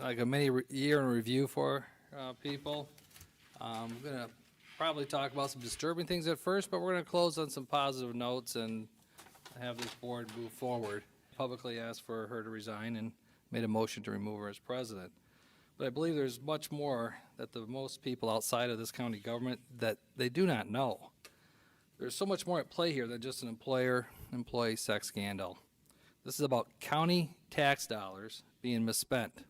like a mini year in review for people. I'm going to probably talk about some disturbing things at first, but we're going to close on some positive notes and have this board move forward. Publicly asked for her to resign and made a motion to remove her as president. But I believe there's much more that the most people outside of this county government that they do not know. There's so much more at play here than just an employer-employee sex scandal. This is about county tax dollars being misspent.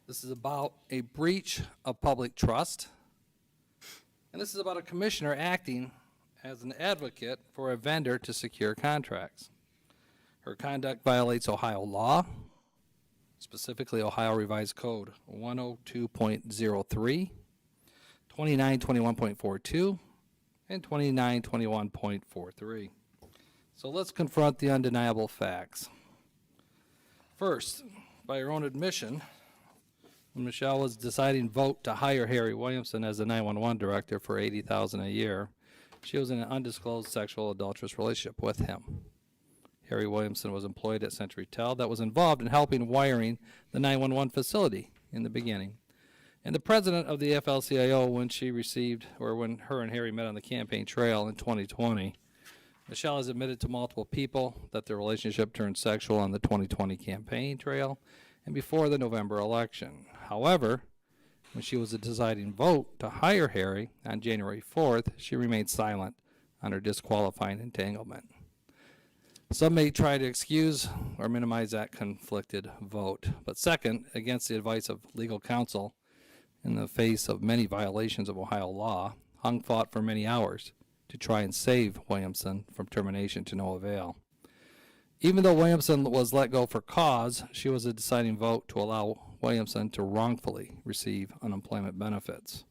This is about a breach of public trust. And this is about a commissioner acting as an advocate for a vendor to secure contracts. Her conduct violates Ohio law, specifically Ohio Revised Code 102.03, 2921.42, and 2921.43. So let's confront the undeniable facts. First, by her own admission, when Michelle was deciding vote to hire Harry Williamson as the 911 director for $80,000 a year, she was in an undisclosed sexual adulterous relationship with him. Harry Williamson was employed at Century Tel that was involved in helping wiring the 911 facility in the beginning. And the president of the AFL-CIO, when her and Harry met on the campaign trail in 2020, Michelle has admitted to multiple people that their relationship turned sexual on the 2020 campaign trail and before the November election. However, when she was a deciding vote to hire Harry on January 4th, she remained silent on her disqualifying entanglement. Some may try to excuse or minimize that conflicted vote. But second, against the advice of legal counsel, in the face of many violations of Ohio law, Hung fought for many hours to try and save Williamson from termination to no avail. Even though Williamson was let go for cause, she was a deciding vote to allow Williamson to wrongfully receive unemployment benefits.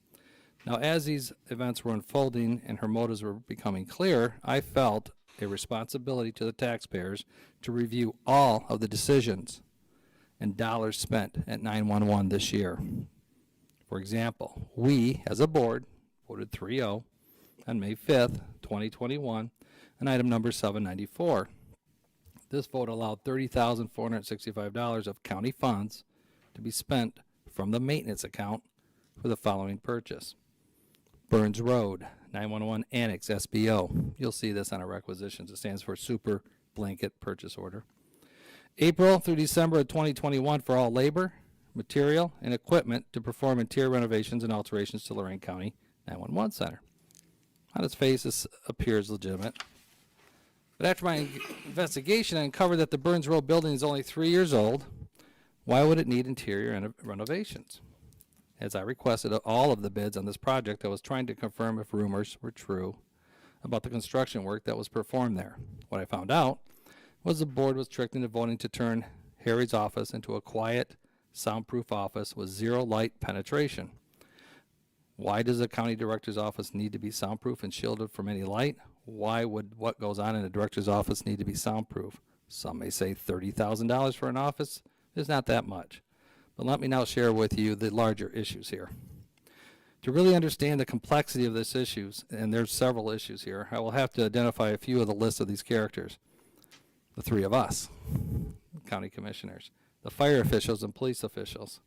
Now, as these events were unfolding and her motives were becoming clear, I felt a responsibility to the taxpayers to review all of the decisions and dollars spent at 911 this year. For example, we, as a board, voted 3-0 on May 5th, 2021, on item number 794. This vote allowed $30,465 of county funds to be spent from the maintenance account for the following purchase. Burns Road, 911 Annex SBO. You'll see this on our requisitions. It stands for Super Blanket Purchase Order. April through December of 2021 for all labor, material, and equipment to perform interior renovations and alterations to Lorain County 911 Center. On its face, this appears legitimate. But after my investigation, I uncovered that the Burns Road building is only 3 years old. Why would it need interior renovations? As I requested all of the bids on this project, I was trying to confirm if rumors were true about the construction work that was performed there. What I found out was the board was tricked into voting to turn Harry's office into a quiet, soundproof office with zero light penetration. Why does a county director's office need to be soundproof and shielded from any light? Why would what goes on in a director's office need to be soundproof? Some may say $30,000 for an office is not that much. But let me now share with you the larger issues here. To really understand the complexity of this issues, and there's several issues here, I will have to identify a few of the lists of these characters. The three of us, county commissioners, the fire officials and police officials,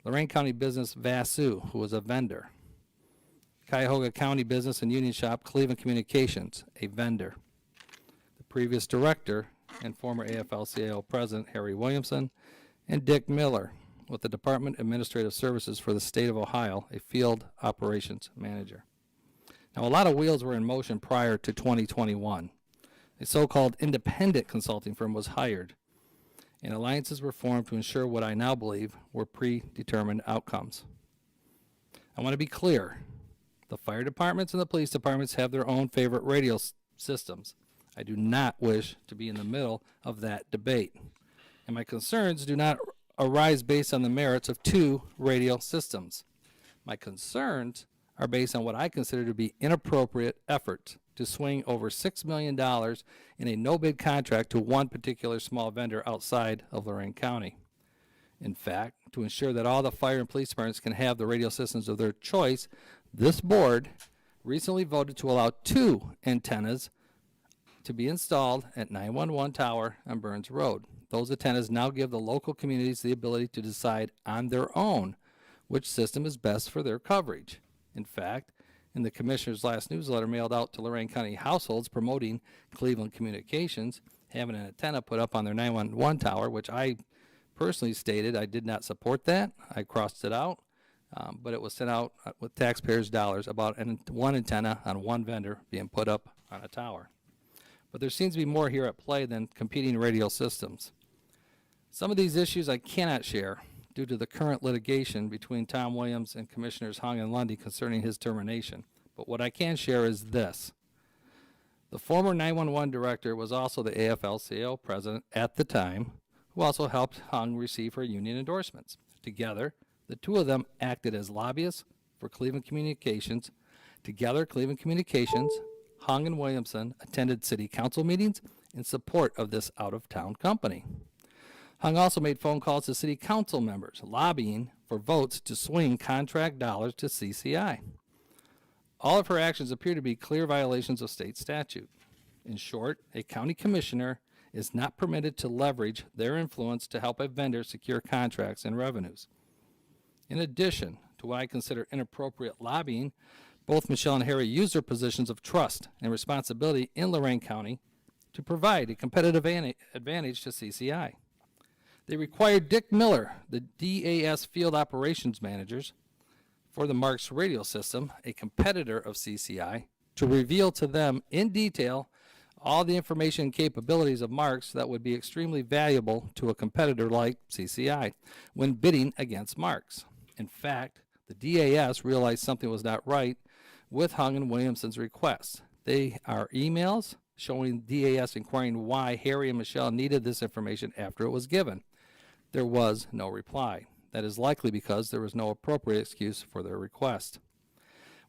Lorain County business Vasu, who was a vendor, Cuyahoga County business and union shop Cleveland Communications, a vendor, the previous director and former AFL-CIO president Harry Williamson, and Dick Miller with the Department of Administrative Services for the state of Ohio, a field operations manager. Now, a lot of wheels were in motion prior to 2021. A so-called independent consulting firm was hired, and alliances were formed to ensure what I now believe were predetermined outcomes. I want to be clear. The fire departments and the police departments have their own favorite radio systems. I do not wish to be in the middle of that debate. And my concerns do not arise based on the merits of two radio systems. My concerns are based on what I consider to be inappropriate efforts to swing over $6 million in a no-bid contract to one particular small vendor outside of Lorain County. In fact, to ensure that all the fire and police departments can have the radio systems of their choice, this board recently voted to allow 2 antennas to be installed at 911 Tower on Burns Road. those antennas now give the local communities the ability to decide on their own which system is best for their coverage. In fact, in the Commissioner's last newsletter mailed out to Lorain County households promoting Cleveland Communications, having an antenna put up on their 911 tower, which I personally stated I did not support that. I crossed it out, but it was sent out with taxpayers' dollars about one antenna on one vendor being put up on a tower. But there seems to be more here at play than competing radio systems. Some of these issues I cannot share due to the current litigation between Tom Williams and Commissioners Hung and Lundy concerning his termination. But what I can share is this. The former 911 director was also the AFL-CIO president at the time, who also helped Hung receive her union endorsements. Together, the two of them acted as lobbyists for Cleveland Communications. Together, Cleveland Communications, Hung and Williamson attended city council meetings in support of this out-of-town company. Hung also made phone calls to city council members, lobbying for votes to swing contract dollars to CCI. All of her actions appear to be clear violations of state statute. In short, a county commissioner is not permitted to leverage their influence to help a vendor secure contracts and revenues. In addition to what I consider inappropriate lobbying, both Michelle and Harry used their positions of trust and responsibility in Lorain County to provide a competitive advantage to CCI. They required Dick Miller, the DAS field operations managers for the Marks radio system, a competitor of CCI, to reveal to them in detail all the information and capabilities of Marks that would be extremely valuable to a competitor like CCI when bidding against Marks. In fact, the DAS realized something was not right with Hung and Williamson's requests. They are emails showing DAS inquiring why Harry and Michelle needed this information after it was given. There was no reply. That is likely because there was no appropriate excuse for their request.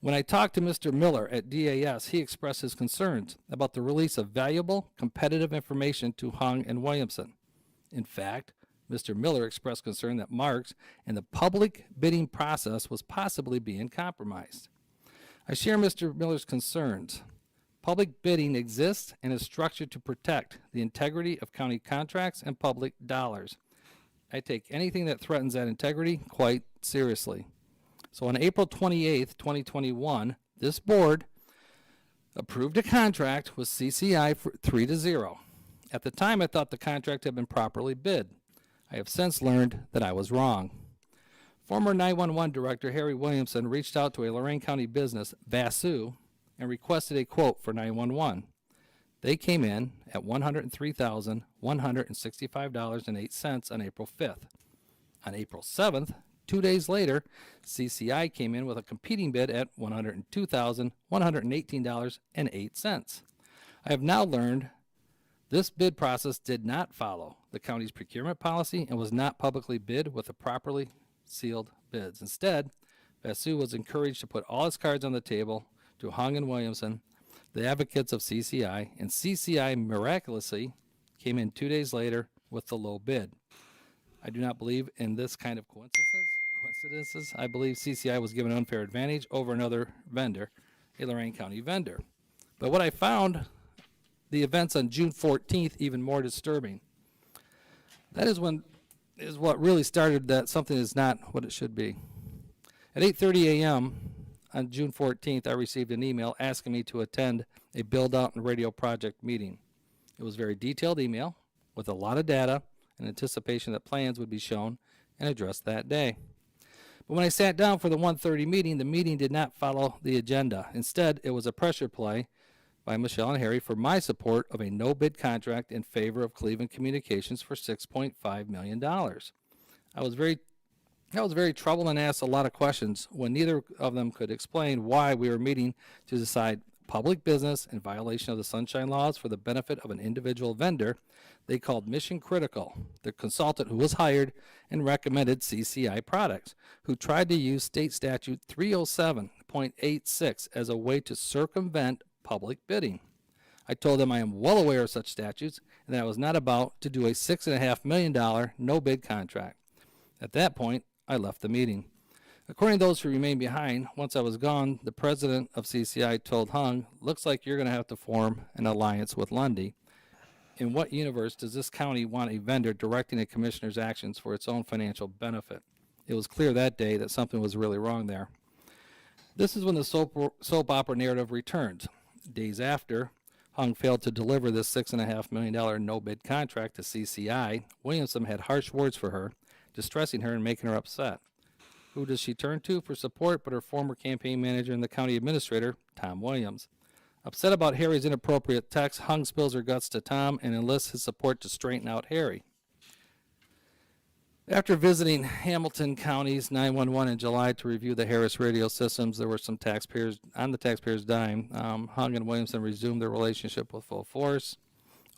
When I talked to Mr. Miller at DAS, he expressed his concerns about the release of valuable, competitive information to Hung and Williamson. In fact, Mr. Miller expressed concern that Marks and the public bidding process was possibly being compromised. I share Mr. Miller's concerns. Public bidding exists and is structured to protect the integrity of county contracts and public dollars. I take anything that threatens that integrity quite seriously. So on April 28th, 2021, this board approved a contract with CCI for 3-0. At the time, I thought the contract had been properly bid. I have since learned that I was wrong. Former 911 Director Harry Williamson reached out to a Lorain County business, Vasu, and requested a quote for 911. They came in at $103,165.08 on April 5th. On April 7th, 2 days later, CCI came in with a competing bid at $102,118.08. I have now learned this bid process did not follow the county's procurement policy and was not publicly bid with the properly sealed bids. Instead, Vasu was encouraged to put all its cards on the table to Hung and Williamson, the advocates of CCI, and CCI miraculously came in 2 days later with the low bid. I do not believe in this kind of coincidences. I believe CCI was given an unfair advantage over another vendor, a Lorain County vendor. But what I found, the events on June 14th, even more disturbing. That is what really started that something is not what it should be. At 8:30 a.m., on June 14th, I received an email asking me to attend a build-out and radio project meeting. It was a very detailed email with a lot of data in anticipation that plans would be shown and addressed that day. But when I sat down for the 1:30 meeting, the meeting did not follow the agenda. Instead, it was a pressure play by Michelle and Harry for my support of a no-bid contract in favor of Cleveland Communications for $6.5 million. I was very troubled and asked a lot of questions when neither of them could explain why we were meeting to decide public business in violation of the sunshine laws for the benefit of an individual vendor they called mission critical, the consultant who was hired and recommended CCI products, who tried to use state statute 307.86 as a way to circumvent public bidding. I told them I am well aware of such statutes and that I was not about to do a $6.5 million no-bid contract. At that point, I left the meeting. According to those who remained behind, once I was gone, the president of CCI told Hung, looks like you're going to have to form an alliance with Lundy. In what universe does this county want a vendor directing a commissioner's actions for its own financial benefit? It was clear that day that something was really wrong there. This is when the soap opera narrative returns. Days after, Hung failed to deliver this $6.5 million no-bid contract to CCI. Williamson had harsh words for her, distressing her and making her upset. Who does she turn to for support but her former campaign manager and the county administrator, Tom Williams? Upset about Harry's inappropriate text, Hung spills her guts to Tom and enlists his support to straighten out Harry. After visiting Hamilton County's 911 in July to review the Harris radio systems, there were some taxpayers on the taxpayers' dime. Hung and Williamson resumed their relationship with full force.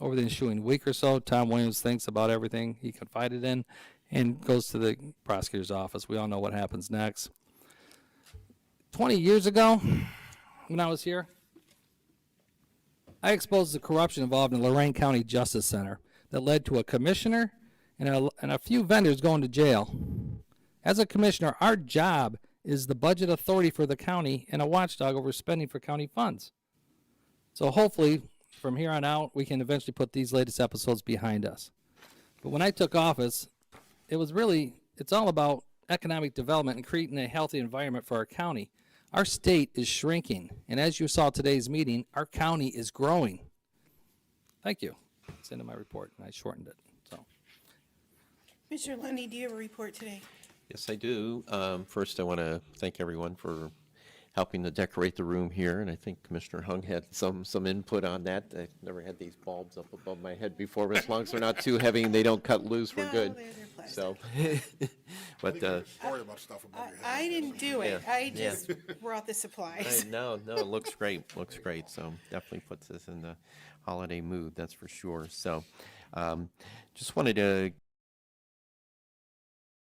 Over the ensuing week or so, Tom Williams thinks about everything he confided in and goes to the prosecutor's office. We all know what happens next. 20 years ago, when I was here, I exposed the corruption involved in Lorain County Justice Center that led to a commissioner and a few vendors going to jail. As a commissioner, our job is the budget authority for the county and a watchdog over spending for county funds. So hopefully, from here on out, we can eventually put these latest episodes behind us. But when I took office, it's all about economic development and creating a healthy environment for our county. Our state is shrinking, and as you saw today's meeting, our county is growing. Thank you. That's the end of my report, and I shortened it. So, Mr. Lundy, do you have a report today? Yes, I do. First, I want to thank everyone for helping to decorate the room here, and I think Commissioner Hung had some input on that. I've never had these bulbs up above my head before, but as long as they're not too heavy and they don't cut loose, we're good. They're plastic. So, but Worry about stuff above your head. I didn't do it. Yeah, I yeah. just brought the supplies. no, it looks great. Looks great. So definitely puts us in the holiday mood. That's for sure. So, just wanted to